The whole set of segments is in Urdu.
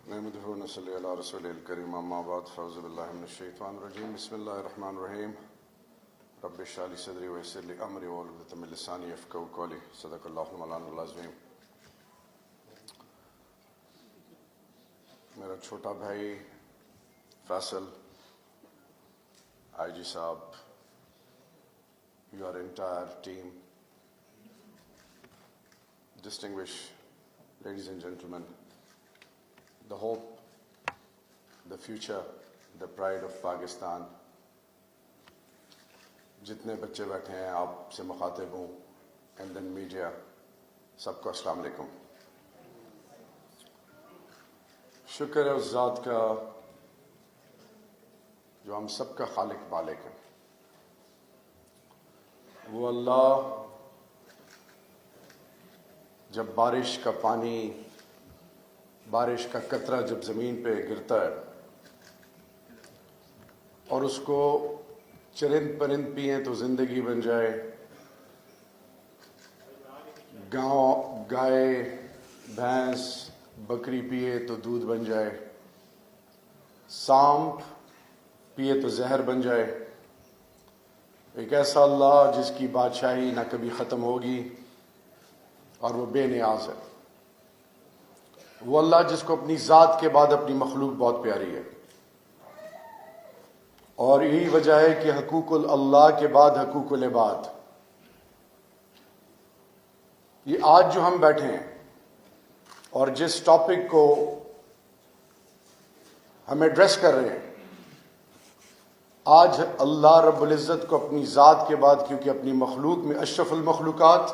نحمده ونصلي على رسوله الكريم اما بعد فاعوذ بالله من الشيطان الرجيم بسم الله الرحمن الرحيم رب اشرح لي صدري ويسر لي امري واحلل عقدة من لساني يفقهوا قولي صدق الله مولانا العظيم. میرا چھوٹا بھائی فیصل آئی جی صاحب, your entire team, distinguished ladies and gentlemen, the hope, the future, the pride of Pakistan. جتنے بچے بیٹھے ہیں آپ سے مخاطب ہوں, اینڈ دین میڈیا, سب کو السلام علیکم. شکر ہے اس ذات کا جو ہم سب کا خالق بالق ہے. وہ اللہ جب بارش کا پانی, بارش کا قطرہ جب زمین پہ گرتا ہے اور اس کو چرند پرند پئیں تو زندگی بن جائے, گائے بھینس بکری پیے تو دودھ بن جائے, سانپ پیے تو زہر بن جائے. ایک ایسا اللہ جس کی بادشاہی نہ کبھی ختم ہوگی اور وہ بے نیاز ہے. وہ اللہ جس کو اپنی ذات کے بعد اپنی مخلوق بہت پیاری ہے, اور یہی وجہ ہے کہ حقوق اللہ کے بعد حقوق العباد. یہ آج جو ہم بیٹھے ہیں اور جس ٹاپک کو ہم ایڈریس کر رہے ہیں, آج اللہ رب العزت کو اپنی ذات کے بعد, کیونکہ اپنی مخلوق میں اشرف المخلوقات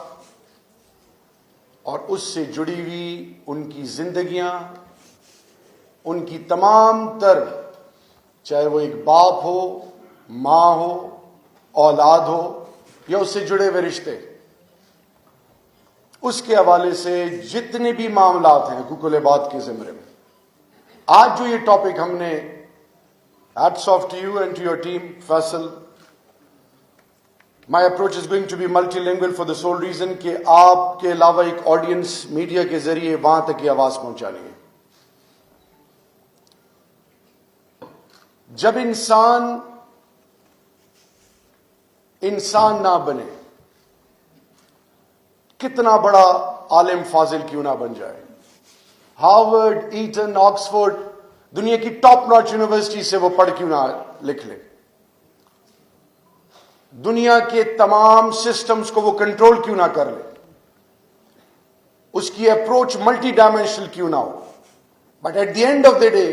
اور اس سے جڑی ہوئی ان کی زندگیاں, ان کی تمام تر, چاہے وہ ایک باپ ہو, ماں ہو, اولاد ہو, یا اس سے جڑے ہوئے رشتے, اس کے حوالے سے جتنے بھی معاملات ہیں حقوق العباد کے زمرے میں, آج جو یہ ٹاپک ہم نے, hats off to you and to your team, Faisal. My approach is going to be multilingual for the sole reason کہ آپ کے علاوہ ایک آڈینس میڈیا کے ذریعے وہاں تک یہ آواز پہنچانی ہے. جب انسان نہ بنے, کتنا بڑا عالم فاضل کیوں نہ بن جائے, ہارورڈ, ایٹن, آکسفورڈ, دنیا کی ٹاپ ناچ یونیورسٹی سے وہ پڑھ کیوں نہ لکھ لے, دنیا کے تمام سسٹمز کو وہ کنٹرول کیوں نہ کر لے, اس کی اپروچ ملٹی ڈائمینشنل کیوں نہ ہو, but at the end of the day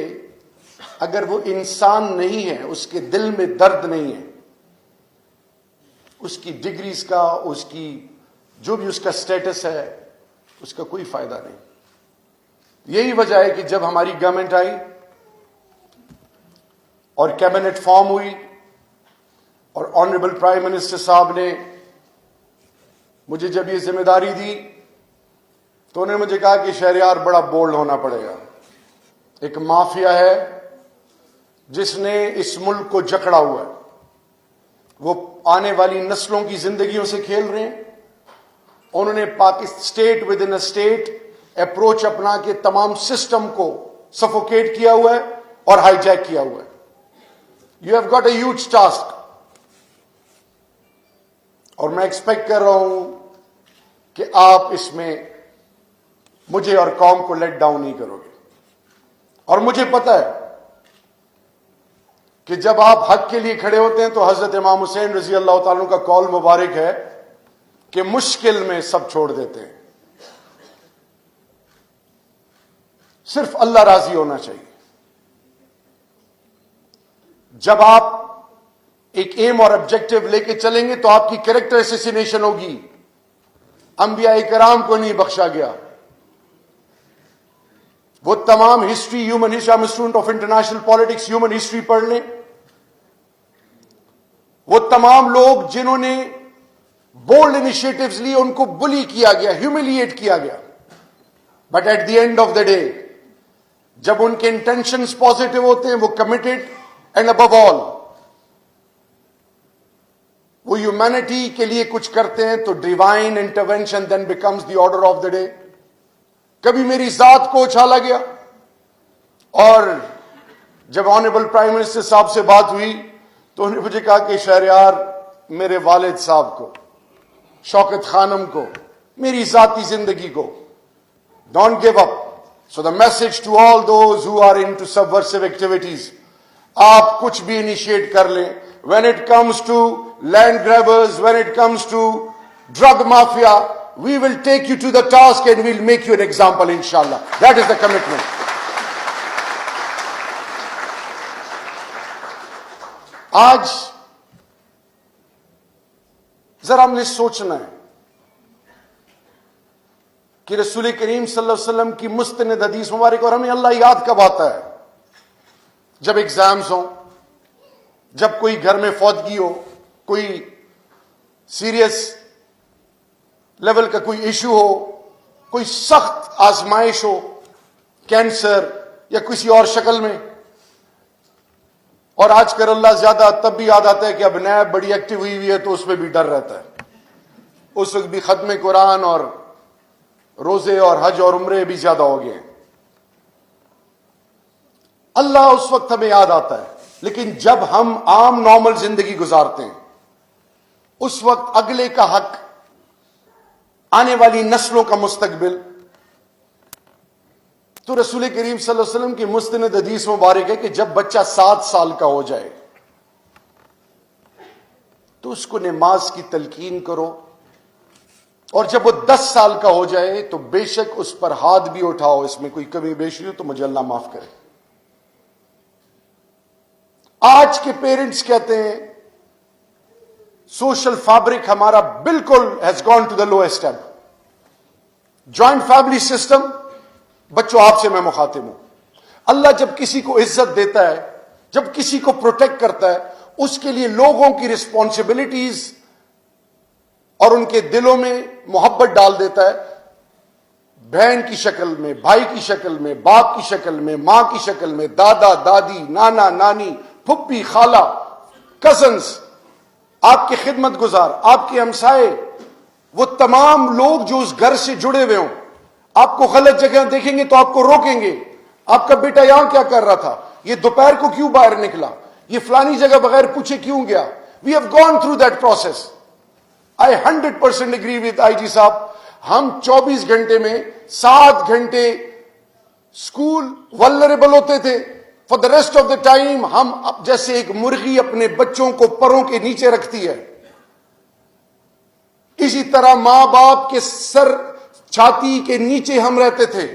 اگر وہ انسان نہیں ہے, اس کے دل میں درد نہیں ہے, اس کی ڈگریز کا, اس کی جو بھی اس کا سٹیٹس ہے, اس کا کوئی فائدہ نہیں. یہی وجہ ہے کہ جب ہماری گورنمنٹ آئی اور کیبنٹ فارم ہوئی اور آنریبل پرائم منسٹر صاحب نے مجھے جب یہ ذمہ داری دی تو انہوں نے مجھے کہا کہ شہریار بڑا بولڈ ہونا پڑے گا. ایک مافیا ہے جس نے اس ملک کو جکڑا ہوا ہے, وہ آنے والی نسلوں کی زندگیوں سے کھیل رہے ہیں. انہوں نے Pakistan state with in state approach اپنا کے تمام سسٹم کو سفوکیٹ کیا ہوا ہے اور ہائی جیک کیا ہوا ہے. You have got a huge task, اور میں ایکسپیکٹ کر رہا ہوں کہ آپ اس میں مجھے اور قوم کو لیٹ ڈاؤن نہیں کرو گے. اور مجھے پتا ہے کہ جب آپ حق کے لیے کھڑے ہوتے ہیں تو حضرت امام حسین رضی اللہ تعالیٰ کا قول مبارک ہے کہ مشکل میں سب چھوڑ دیتے ہیں, صرف اللہ راضی ہونا چاہیے. جب آپ ایک ایم اور آبجیکٹو لے کے چلیں گے تو آپ کی کریکٹر اسیسینیشن ہوگی. انبیاء کرام کو نہیں بخشا گیا. وہ تمام history, human history, I'm a student of international politics, human history پڑھ لیں. وہ تمام لوگ جنہوں نے بولڈ انیشیٹوز لی, ان کو بلی کیا گیا, ہیوملیٹ کیا گیا, but at the end of the day جب ان کے انٹینشنز پازیٹو ہوتے ہیں, وہ کمیٹڈ, اینڈ ابو آل وہ ہیومینٹی کے لیے کچھ کرتے ہیں, تو divine intervention then becomes the order of the day. کبھی میری ذات کو اچھالا گیا, اور جب آنریبل پرائم منسٹر صاحب سے بات ہوئی تو انہوں نے مجھے کہا کہ شہریار میرے والد صاحب کو، شوکت خانم کو، میری ذاتی زندگی کو don't give up. So the message to all those who are into subversive activities, آپ کچھ بھی انیشیٹ کر لیں. When it comes to land grabbers, when it comes to drug mafia, we will take you to the task and we'll make you an example انشاءاللہ. That is the commitment. آج ذرا ہم نے سوچنا ہے کہ رسول کریم صلی اللہ علیہ وسلم کی مستند حدیث مبارک، اور ہمیں اللہ یاد کب آتا ہے؟ جب ایگزامز ہوں، جب کوئی گھر میں فوتگی ہو، کوئی سیریس لیول کا کوئی ایشو ہو، کوئی سخت آزمائش ہو، کینسر یا کسی اور شکل میں. اور آج کل اللہ زیادہ تب بھی یاد آتا ہے کہ اب نیب بڑی ایکٹیو ہوئی ہے تو اس میں بھی ڈر رہتا ہے. اس وقت بھی ختم قرآن اور روزے اور حج اور عمرے بھی زیادہ ہو گئے. اللہ اس وقت ہمیں یاد آتا ہے. لیکن جب ہم عام نارمل زندگی گزارتے ہیں، اس وقت اگلے کا حق، آنے والی نسلوں کا مستقبل، تو رسول کریم صلی اللہ علیہ وسلم کی مستند حدیث مبارک ہے کہ جب بچہ 7 سال کا ہو جائے تو اس کو نماز کی تلقین کرو، اور جب وہ 10 سال کا ہو جائے تو بے شک اس پر ہاتھ بھی اٹھاؤ، اس میں کوئی کمی بیشی ہو تو مجھے اللہ معاف کرے. آج کے پیرنٹس کہتے ہیں سوشل فیبرک ہمارا بالکل has gone to the lowest ebb. Joint family system. بچوں آپ سے میں مخاطب ہوں. اللہ جب کسی کو عزت دیتا ہے، جب کسی کو پروٹیکٹ کرتا ہے، اس کے لیے لوگوں کی رسپانسبلٹیز اور ان کے دلوں میں محبت ڈال دیتا ہے. بہن کی شکل میں، بھائی کی شکل میں، باپ کی شکل میں، ماں کی شکل میں، دادا دادی، نانا نانی، پھپھی خالہ، کزنز، آپ کے خدمت گزار، آپ کے ہمسائے، وہ تمام لوگ جو اس گھر سے جڑے ہوئے ہوں، آپ کو غلط جگہ دیکھیں گے تو آپ کو روکیں گے. آپ کا بیٹا یہاں کیا کر رہا تھا؟ یہ دوپہر کو کیوں باہر نکلا؟ یہ فلانی جگہ بغیر پوچھے کیوں گیا؟ We have gone through that process. I 100% agree with IG صاحب. ہم 24 گھنٹے میں 7 گھنٹے اسکول ولنریبل ہوتے تھے. For the rest of the time ہم جیسے ایک مرغی اپنے بچوں کو پروں کے نیچے رکھتی ہے، اسی طرح ماں باپ کے سر چھاتی کے نیچے ہم رہتے تھے.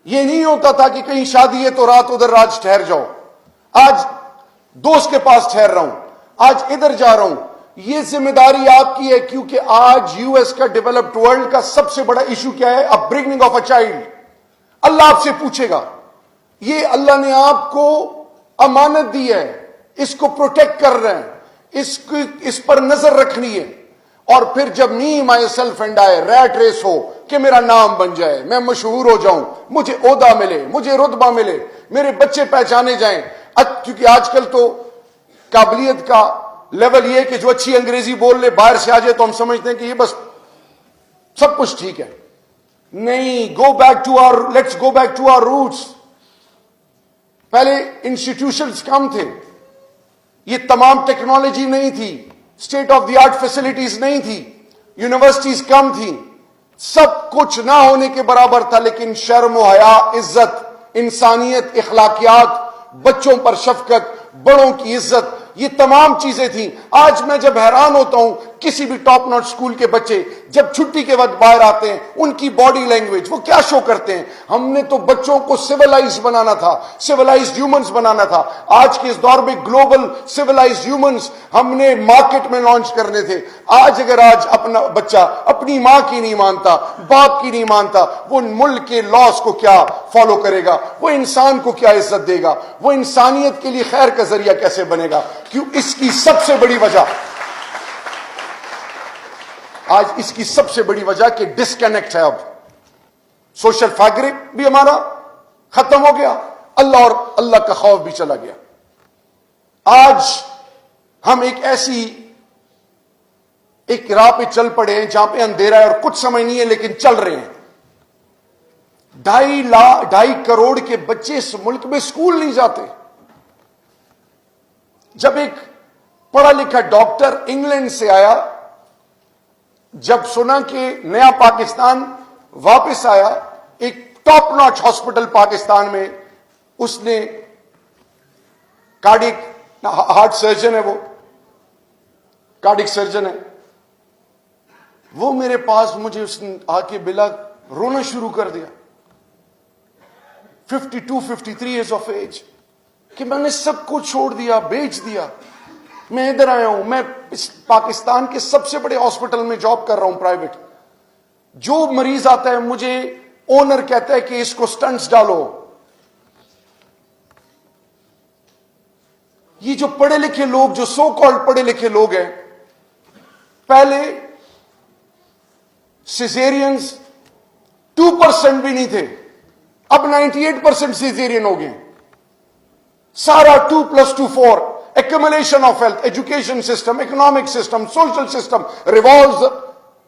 یہ نہیں ہوتا تھا کہ کہیں شادی ہے تو رات ادھر راج ٹھہر جاؤ، آج دوست کے پاس ٹھہر رہا ہوں، آج ادھر جا رہا ہوں. یہ ذمہ داری آپ کی ہے، کیونکہ آج یو ایس کا ڈیولپڈ ورلڈ کا سب سے بڑا ایشو کیا ہے؟ اپ برنگنگ آف اے چائلڈ. اللہ آپ سے پوچھے گا. یہ اللہ نے آپ کو امانت دی ہے، اس کو پروٹیکٹ کر رہے ہیں، اس پر نظر رکھنی ہے. اور پھر جب me myself and I ریٹ ریس ہو کہ میرا نام بن جائے، میں مشہور ہو جاؤں، مجھے عہدہ ملے، مجھے رتبہ ملے، میرے بچے پہچانے جائیں. کیونکہ آج کل تو قابلیت کا لیول یہ کہ جو اچھی انگریزی بول لے باہر سے آ جائے تو ہم سمجھتے ہیں کہ یہ بس سب کچھ ٹھیک ہے. نہیں، let's go back to our roots. پہلے انسٹیٹیوشنز کم تھے، یہ تمام ٹیکنالوجی نہیں تھی، state of the art facilities نہیں تھی، یونیورسٹیز کم تھیں، سب کچھ نہ ہونے کے برابر تھا. لیکن شرم و حیا، عزت، انسانیت، اخلاقیات، بچوں پر شفقت، بڑوں کی عزت، یہ تمام چیزیں تھیں. آج میں جب حیران ہوتا ہوں کسی بھی ٹاپ ناٹ اسکول کے بچے جب چھٹی کے وقت باہر آتے ہیں، ان کی باڈی لینگویج وہ کیا شو کرتے ہیں. ہم نے تو بچوں کو سویلائز بنانا تھا، سویلائزڈ ہیومنز بنانا تھا. آج کے اس دور میں گلوبل سویلائزڈ ہیومنز ہم نے مارکیٹ میں لانچ کرنے تھے. آج اپنا بچہ اپنی ماں کی نہیں مانتا، باپ کی نہیں مانتا، وہ ملک کے لاس کو کیا فالو کرے گا؟ وہ انسان کو کیا عزت دے گا؟ وہ انسانیت کے لیے خیر کا ذریعہ کیسے بنے گا؟ کیوں؟ اس کی سب سے بڑی وجہ، آج اس کی سب سے بڑی وجہ کہ ڈسکنیکٹ ہے. اب سوشل فیبرک بھی ہمارا ختم ہو گیا، اللہ اور اللہ کا خوف بھی چلا گیا. آج ہم ایک راہ پہ چل پڑے ہیں جہاں پہ اندھیرا ہے اور کچھ سمجھ نہیں ہے، لیکن چل رہے ہیں. 2.5 کروڑ کے بچے اس ملک میں اسکول نہیں جاتے. جب ایک پڑھا لکھا ڈاکٹر انگلینڈ سے آیا، جب سنا کہ نیا پاکستان واپس آیا، ایک ٹاپ ناچ ہاسپٹل پاکستان میں، اس نے کارڈک ہارٹ سرجن ہے، وہ کارڈک سرجن ہے، وہ میرے پاس مجھے اس نے آ کے بلا رونا شروع کر دیا. 52-53 ایئرز آف ایج، کہ میں نے سب کو چھوڑ دیا، بیچ دیا، میں ادھر آیا ہوں. میں پاکستان کے سب سے بڑے ہاسپٹل میں جاب کر رہا ہوں پرائیویٹ. جو مریض آتا ہے مجھے اونر کہتا ہے کہ اس کو سٹنٹس ڈالو. یہ جو پڑھے لکھے لوگ، جو سو کالڈ پڑھے لکھے لوگ ہیں، پہلے سیزیرینز 2% بھی نہیں تھے، اب 98% سیزیرین ہو گئے. سارا 2+2 4 accumulation of wealth, education system, economic system, social system revolves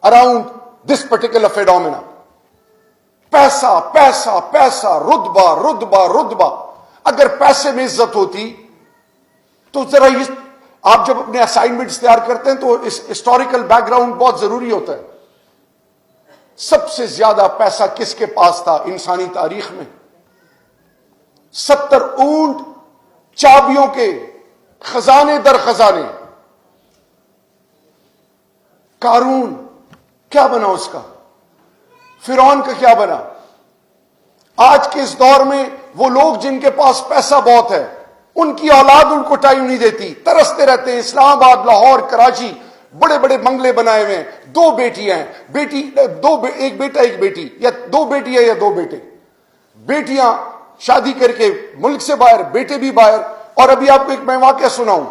around this particular phenomena. پیسہ پیسہ پیسہ، رتبہ رتبہ رتبہ. اگر پیسے میں عزت ہوتی تو ذرا آپ جب اپنے اسائنمنٹس تیار کرتے ہیں تو اس ہسٹوریکل بیک گراؤنڈ بہت ضروری ہوتا ہے. سب سے زیادہ پیسہ کس کے پاس تھا انسانی تاریخ میں؟ 70 اونٹ چابیوں کے، خزانے در خزانے. قارون کیا بنا اس کا؟ فرعون کا کیا بنا؟ آج کے اس دور میں وہ لوگ جن کے پاس پیسہ بہت ہے، ان کی اولاد ان کو ٹائم نہیں دیتی، ترستے رہتے ہیں. اسلام آباد، لاہور، کراچی بڑے بڑے بنگلے بنائے ہوئے ہیں. 2 بیٹیاں ہیں، ایک بیٹا ایک بیٹی، یا 2 بیٹیاں یا 2 بیٹے. بیٹیاں شادی کر کے ملک سے باہر، بیٹے بھی باہر. اور ابھی آپ کو ایک میں واقعہ سناؤں،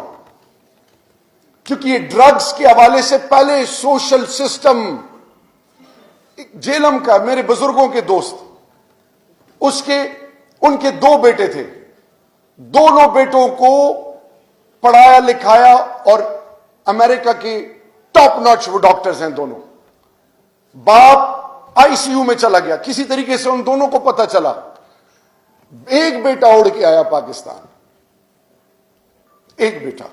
کیونکہ یہ ڈرگز کے حوالے سے پہلے سوشل سسٹم جیلم کا، میرے بزرگوں کے دوست، ان کے 2 بیٹے تھے. دونوں بیٹوں کو پڑھایا لکھایا، اور امریکہ کے ٹاپ ناچ وہ ڈاکٹرز ہیں دونوں. باپ ICU میں چلا گیا، کسی طریقے سے ان دونوں کو پتہ چلا. ایک بیٹا اڑ کے آیا پاکستان، ایک بیٹا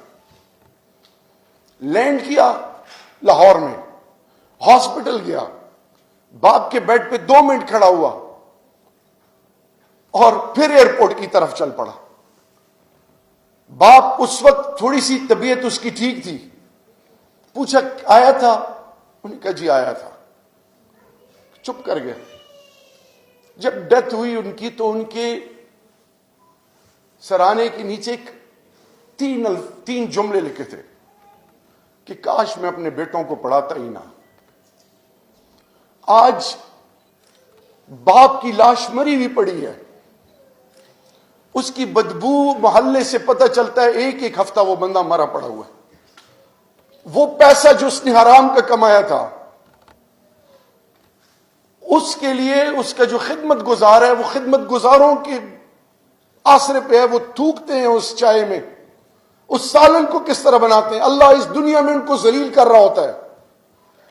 لینڈ کیا لاہور میں، ہاسپٹل گیا، باپ کے بیڈ پہ 2 منٹ کھڑا ہوا اور پھر ایئرپورٹ کی طرف چل پڑا. باپ اس وقت تھوڑی سی طبیعت اس کی ٹھیک تھی. پوچھا آیا تھا؟ انہوں نے کہا جی آیا تھا. چپ کر گیا. جب ڈیتھ ہوئی ان کی تو ان کے سرانے کے نیچے 3 جملے لکھے تھے کہ کاش میں اپنے بیٹوں کو پڑھاتا ہی نہ. آج باپ کی لاش مری ہوئی پڑی ہے، اس کی بدبو محلے سے پتہ چلتا ہے، ایک ہفتہ وہ بندہ مرا پڑا ہوا ہے. وہ پیسہ جو اس نے حرام کا کمایا تھا، اس کے لیے اس کا جو خدمت گزار ہے، وہ خدمت گزاروں کے آسرے پہ ہے. وہ تھوکتے ہیں اس چائے میں، اس سالن کو کس طرح بناتے ہیں. اللہ اس دنیا میں ان کو ذلیل کر رہا ہوتا ہے،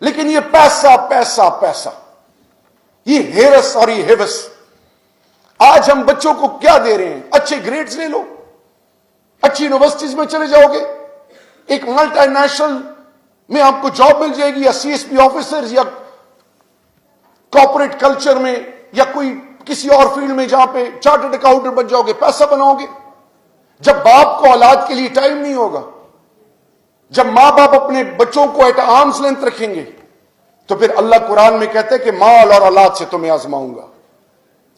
لیکن یہ پیسہ پیسہ پیسہ، یہ ہیرس اور یہ ہیوس. آج ہم بچوں کو کیا دے رہے ہیں؟ اچھے گریڈز لے لو، اچھی یونیورسٹیز میں چلے جاؤ گے، ایک ملٹی نیشنل میں آپ کو جاب مل جائے گی، یا CSP آفیسر، یا کارپوریٹ کلچر میں، یا کوئی کسی اور فیلڈ میں جہاں پہ چارٹرڈ اکاؤنٹنٹ بن جاؤ گے، پیسہ بناؤ گے. جب باپ کو اولاد کے لیے ٹائم نہیں ہوگا، جب ماں باپ اپنے بچوں کو ایٹ آرمز لینتھ رکھیں گے، تو پھر اللہ قرآن میں کہتے ہیں کہ مال اور اولاد سے تمہیں آزماؤں گا.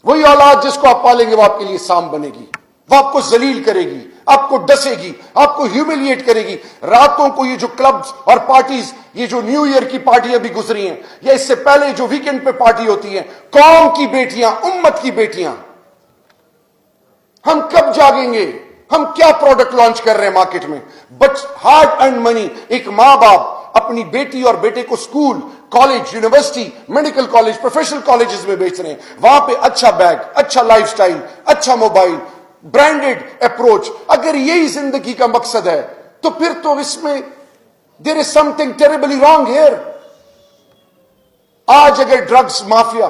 وہی اولاد جس کو آپ پالیں گے وہ آپ کے لیے سام بنے گی، وہ آپ کو ذلیل کرے گی، آپ کو ڈسے گی، آپ کو ہیوملیٹ کرے گی. راتوں کو یہ جو کلبز اور پارٹیز، یہ جو نیو ایئر کی پارٹی ابھی گزری ہیں، یا اس سے پہلے جو ویکینڈ پہ پارٹی ہوتی ہیں، قوم کی بیٹیاں، امت کی بیٹیاں، ہم کب جاگیں گے؟ ہم کیا پروڈکٹ لانچ کر رہے ہیں مارکیٹ میں؟ ہارڈ ارنڈ منی. ایک ماں باپ اپنی بیٹی اور بیٹے کو school, college, university, medical college, professional colleges میں بیچ رہے ہیں. وہاں پہ اچھا بیگ، اچھا لائف سٹائل، اچھا موبائل، برانڈڈ اپروچ. اگر یہی زندگی کا مقصد ہے تو پھر تو اس میں دیر از سم تھنگ ٹیریبلی رانگ ہیئر. آج اگر drugs mafia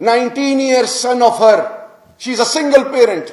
19 years son of her, she is a single parent.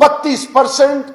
32%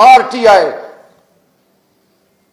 RTI,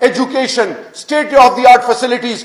education, state of the art facilities,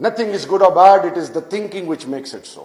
nothing is good or bad, it is the thinking which makes it so.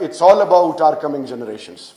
it's all about our coming generations.